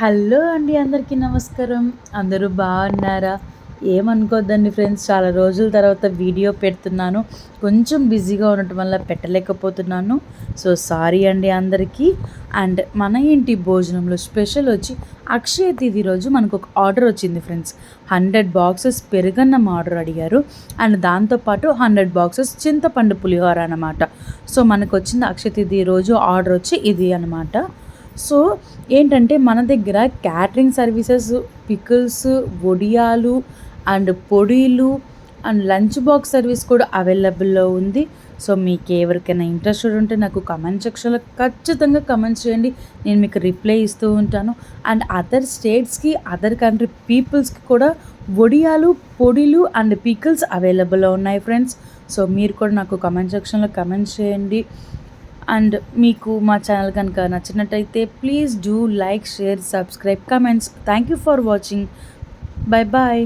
Hello అండి, అందరికీ నమస్కారం. అందరూ బాగున్నారా? ఏమనుకోద్దండి ఫ్రెండ్స్, చాలా రోజుల తర్వాత వీడియో పెడుతున్నాను. కొంచెం బిజీగా ఉండటం వల్ల పెట్టలేకపోతున్నాను. సో సారీ అండి అందరికీ. అండ్ మన ఇంటి భోజనంలో స్పెషల్ వచ్చి అక్షయ తిథి రోజు మనకు ఒక ఆర్డర్ వచ్చింది ఫ్రెండ్స్. 100 బాక్సెస్ పెరుగన్నం ఆర్డర్ అడిగారు. అండ్ దాంతోపాటు 100 బాక్సెస్ చింతపండు పులిహోర అనమాట. సో మనకు వచ్చింది అక్షయ తిథి రోజు ఆర్డర్ వచ్చి ఇది అనమాట. సో ఏంటంటే మన దగ్గర క్యాటరింగ్ సర్వీసెస్, పికిల్స్, వడియాలు అండ్ పొడిలు అండ్ లంచ్ బాక్స్ సర్వీస్ కూడా అవైలబుల్లో ఉంది. సో మీకు ఎవరికైనా ఇంట్రెస్టెడ్ ఉంటే నాకు కమెంట్ సెక్షన్లో ఖచ్చితంగా కమెంట్స్ చేయండి. నేను మీకు రిప్లై ఇస్తూ ఉంటాను. అండ్ అదర్ స్టేట్స్కి, అదర్ కంట్రీ పీపుల్స్కి కూడా వడియాలు, పొడిలు అండ్ పికిల్స్ అవైలబుల్లో ఉన్నాయి ఫ్రెండ్స్. సో మీరు కూడా నాకు కమెంట్ సెక్షన్లో కమెంట్స్ చేయండి. అండ్ మీకు మా ఛానల్ కనుక నచ్చినట్టయితే please do like, share, subscribe, comments. Thank you for watching. Bye bye.